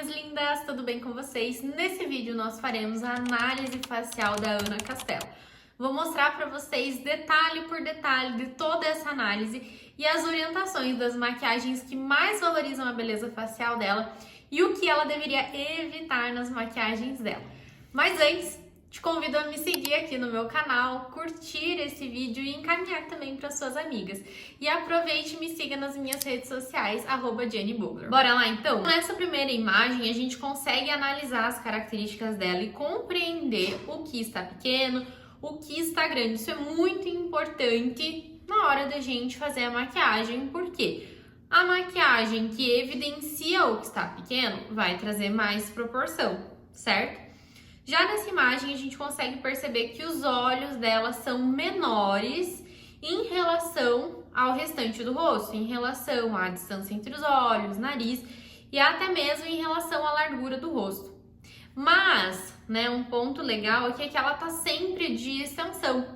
minhas lindas, tudo bem com vocês? Nesse vídeo nós faremos a análise facial da Ana Castela. Vou mostrar para vocês detalhe por detalhe de toda essa análise e as orientações das maquiagens que mais valorizam a beleza facial dela e o que ela deveria evitar nas maquiagens dela. Mas antes, te convido a me seguir aqui no meu canal, curtir esse vídeo e encaminhar também para suas amigas. E aproveite e me siga nas minhas redes sociais, @JennyBugler. Bora lá então? Nessa primeira imagem, a gente consegue analisar as características dela e compreender o que está pequeno, o que está grande. Isso é muito importante na hora da gente fazer a maquiagem, porque a maquiagem que evidencia o que está pequeno vai trazer mais proporção, certo? Já nessa imagem a gente consegue perceber que os olhos dela são menores em relação ao restante do rosto, em relação à distância entre os olhos, nariz e até mesmo em relação à largura do rosto. Mas, um ponto legal é que ela tá sempre de extensão.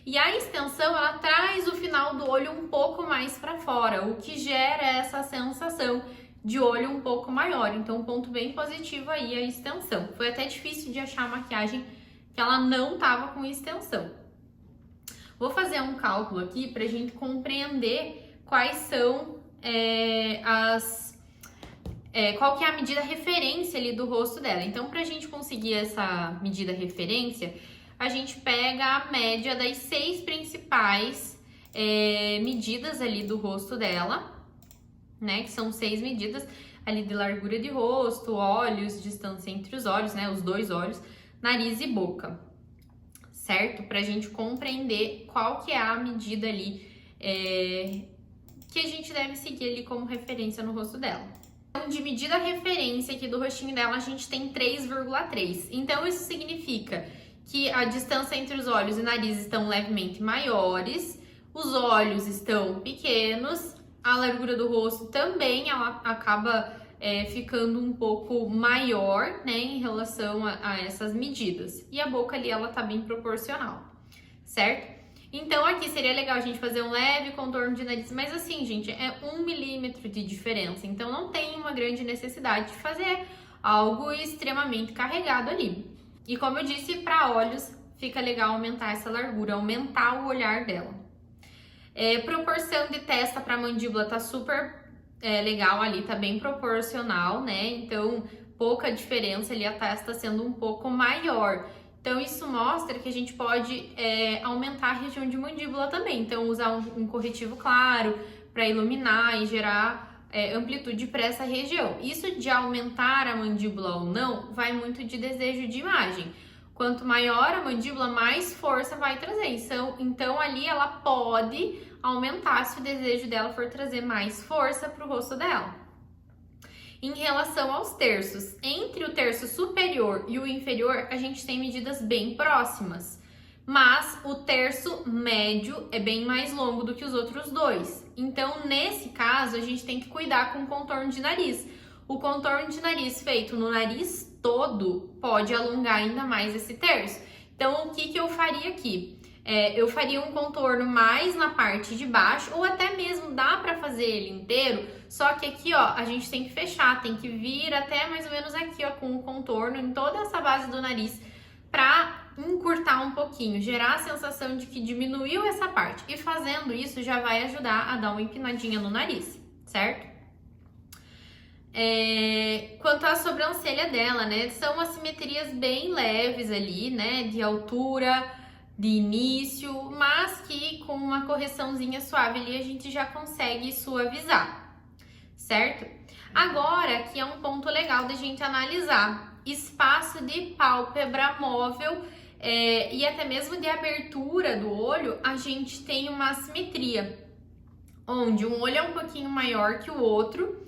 E a extensão, ela traz o final do olho um pouco mais para fora, o que gera essa sensação de olho um pouco maior. Então, um ponto bem positivo aí é a extensão. Foi até difícil de achar a maquiagem que ela não tava com extensão. Vou fazer um cálculo aqui pra gente compreender quais são qual que é a medida referência ali do rosto dela. Então, pra gente conseguir essa medida referência, a gente pega a média das 6 principais medidas ali do rosto dela, que são 6 medidas ali de largura de rosto, olhos, distância entre os olhos, os 2 olhos, nariz e boca, certo? Pra gente compreender qual que é a medida ali que a gente deve seguir ali como referência no rosto dela. Então, de medida referência aqui do rostinho dela, a gente tem 3,3. Então, isso significa que a distância entre os olhos e nariz estão levemente maiores, os olhos estão pequenos, a largura do rosto também ela acaba ficando um pouco maior, em relação a essas medidas. E a boca ali, ela tá bem proporcional, certo? Então, aqui seria legal a gente fazer um leve contorno de nariz, mas assim, gente, é 1 milímetro de diferença. Então, não tem uma grande necessidade de fazer algo extremamente carregado ali. E como eu disse, para olhos, fica legal aumentar essa largura, aumentar o olhar dela. Proporção de testa para mandíbula tá super legal ali, tá bem proporcional, Então, pouca diferença ali, a testa sendo um pouco maior. Então, isso mostra que a gente pode aumentar a região de mandíbula também. Então, usar um corretivo claro para iluminar e gerar amplitude para essa região. Isso de aumentar a mandíbula ou não, vai muito de desejo de imagem. Quanto maior a mandíbula, mais força vai trazer. Então, ali ela pode aumentar se o desejo dela for trazer mais força para o rosto dela. Em relação aos terços, entre o terço superior e o inferior, a gente tem medidas bem próximas. Mas o terço médio é bem mais longo do que os outros dois. Então, nesse caso, a gente tem que cuidar com o contorno de nariz. O contorno de nariz feito no nariz todo pode alongar ainda mais esse terço. Então, o que eu faria aqui? Eu faria um contorno mais na parte de baixo, ou até mesmo dá pra fazer ele inteiro, só que aqui, a gente tem que fechar, tem que vir até mais ou menos aqui, com o contorno em toda essa base do nariz pra encurtar um pouquinho, gerar a sensação de que diminuiu essa parte. E fazendo isso já vai ajudar a dar uma empinadinha no nariz, certo? Quanto à sobrancelha dela, são assimetrias bem leves ali, de altura, de início, mas que com uma correçãozinha suave ali a gente já consegue suavizar, certo? Agora, aqui é um ponto legal da gente analisar: espaço de pálpebra móvel e até mesmo de abertura do olho, a gente tem uma assimetria, onde um olho é um pouquinho maior que o outro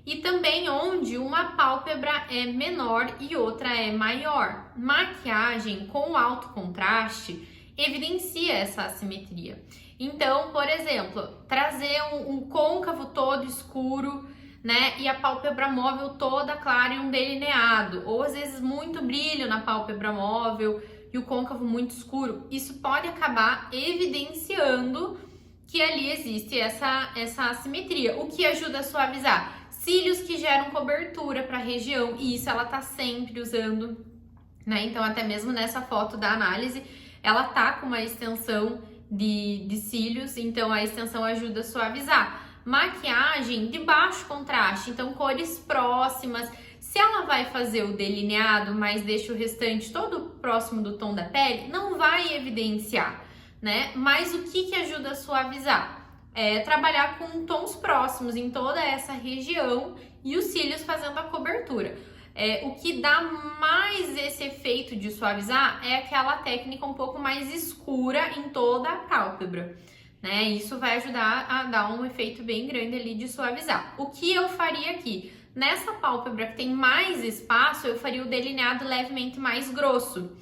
e também onde uma pálpebra é menor e outra é maior. Maquiagem com alto contraste evidencia essa assimetria. Então, por exemplo, trazer um côncavo todo escuro, e a pálpebra móvel toda clara e um delineado, ou às vezes muito brilho na pálpebra móvel e o côncavo muito escuro, isso pode acabar evidenciando que ali existe essa assimetria, o que ajuda a suavizar. cílios que geram cobertura para a região, e isso ela tá sempre usando, né? Então, até mesmo nessa foto da análise, ela tá com uma extensão de cílios, então a extensão ajuda a suavizar. Maquiagem de baixo contraste, então cores próximas. Se ela vai fazer o delineado, mas deixa o restante todo próximo do tom da pele, não vai evidenciar, né? Mas o que ajuda a suavizar? É trabalhar com tons próximos em toda essa região e os cílios fazendo a cobertura. O que dá mais esse efeito de suavizar é aquela técnica um pouco mais escura em toda a pálpebra, né? Isso vai ajudar a dar um efeito bem grande ali de suavizar. O que eu faria aqui? Nessa pálpebra que tem mais espaço, eu faria o delineado levemente mais grosso.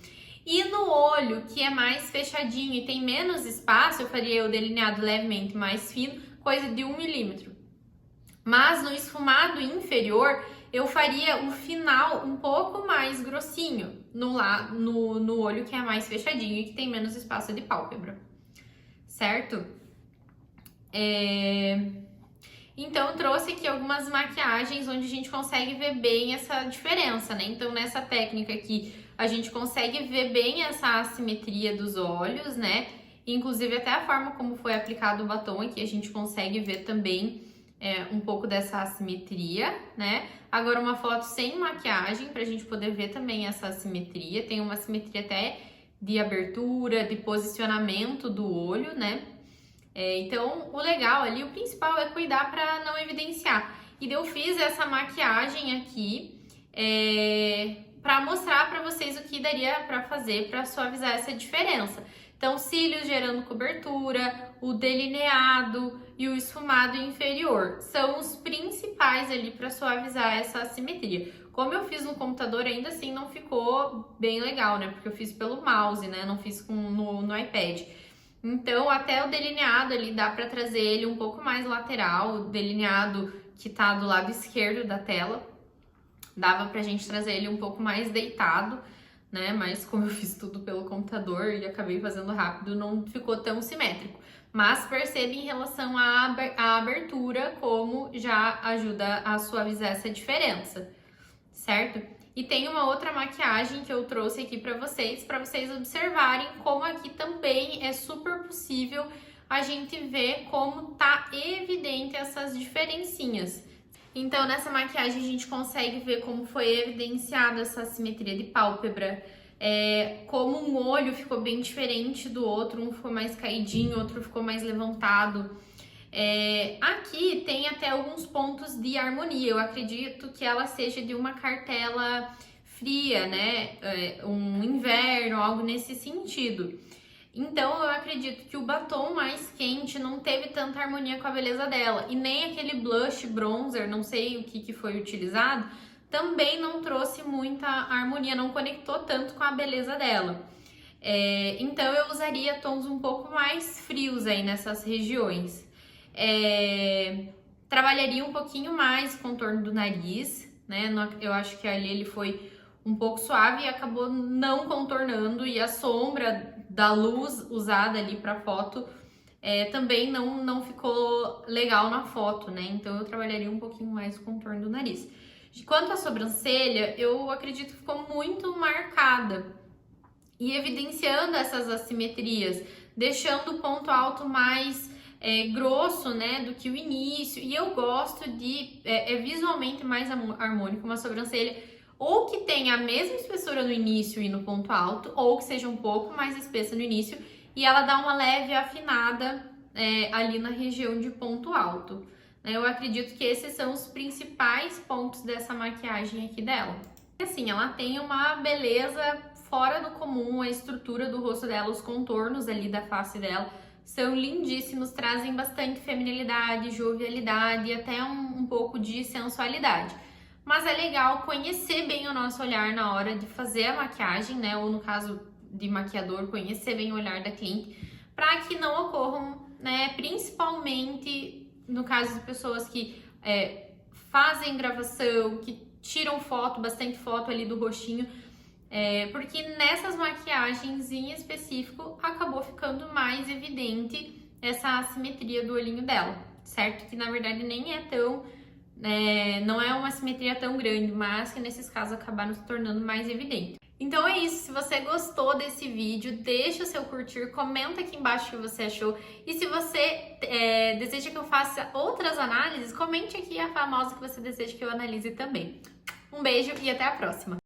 E no olho, que é mais fechadinho e tem menos espaço, eu faria o delineado levemente mais fino, coisa de 1 milímetro. Mas no esfumado inferior, eu faria o final um pouco mais grossinho no olho que é mais fechadinho e que tem menos espaço de pálpebra, certo? Então, eu trouxe aqui algumas maquiagens onde a gente consegue ver bem essa diferença, né? Então, nessa técnica aqui, a gente consegue ver bem essa assimetria dos olhos, né? Inclusive, até a forma como foi aplicado o batom aqui, a gente consegue ver também um pouco dessa assimetria, né? Agora, uma foto sem maquiagem, pra gente poder ver também essa assimetria. Tem uma assimetria até de abertura, de posicionamento do olho, né? Então, o legal ali, o principal é cuidar para não evidenciar. E eu fiz essa maquiagem aqui para mostrar para vocês o que daria para fazer para suavizar essa diferença. Então, cílios gerando cobertura, o delineado e o esfumado inferior são os principais ali para suavizar essa assimetria. Como eu fiz no computador, ainda assim não ficou bem legal, né? Porque eu fiz pelo mouse, né? Não fiz no iPad. Então, até o delineado ali dá para trazer ele um pouco mais lateral, o delineado que tá do lado esquerdo da tela, dava pra gente trazer ele um pouco mais deitado, né? Mas como eu fiz tudo pelo computador e acabei fazendo rápido, não ficou tão simétrico. Mas percebe em relação à abertura como já ajuda a suavizar essa diferença, certo? E tem uma outra maquiagem que eu trouxe aqui para vocês observarem como aqui também é super possível a gente ver como tá evidente essas diferencinhas. Então, nessa maquiagem a gente consegue ver como foi evidenciada essa assimetria de pálpebra, como um olho ficou bem diferente do outro, um ficou mais caidinho, outro ficou mais levantado. Aqui tem até alguns pontos de harmonia, eu acredito que ela seja de uma cartela fria, né? Um inverno, algo nesse sentido. Então eu acredito que o batom mais quente não teve tanta harmonia com a beleza dela, e nem aquele blush bronzer, não sei o que foi utilizado, também não trouxe muita harmonia, não conectou tanto com a beleza dela. Então eu usaria tons um pouco mais frios aí nessas regiões. Trabalharia um pouquinho mais o contorno do nariz, né? Eu acho que ali ele foi um pouco suave e acabou não contornando, e a sombra da luz usada ali para foto também não ficou legal na foto, né? Então eu trabalharia um pouquinho mais o contorno do nariz. Quanto à sobrancelha, eu acredito que ficou muito marcada e evidenciando essas assimetrias, deixando o ponto alto mais grosso, né, do que o início. E eu gosto de visualmente mais harmônico uma sobrancelha ou que tenha a mesma espessura no início e no ponto alto, ou que seja um pouco mais espessa no início e ela dá uma leve afinada ali na região de ponto alto. Eu acredito que esses são os principais pontos dessa maquiagem aqui dela. Assim, ela tem uma beleza fora do comum, a estrutura do rosto dela, os contornos ali da face dela são lindíssimos, trazem bastante feminilidade, jovialidade e até um pouco de sensualidade. Mas é legal conhecer bem o nosso olhar na hora de fazer a maquiagem, né? Ou no caso de maquiador, conhecer bem o olhar da cliente, para que não ocorram, né? Principalmente no caso de pessoas que fazem gravação, que tiram foto, bastante foto ali do rostinho, porque nessas maquiagens em específico acabou ficando mais evidente essa assimetria do olhinho dela, certo? Que na verdade nem é tão não é uma simetria tão grande, mas que nesses casos acabaram se tornando mais evidente. Então é isso, se você gostou desse vídeo, deixa o seu curtir, comenta aqui embaixo o que você achou. E se você deseja que eu faça outras análises, comente aqui a famosa que você deseja que eu analise também. Um beijo e até a próxima!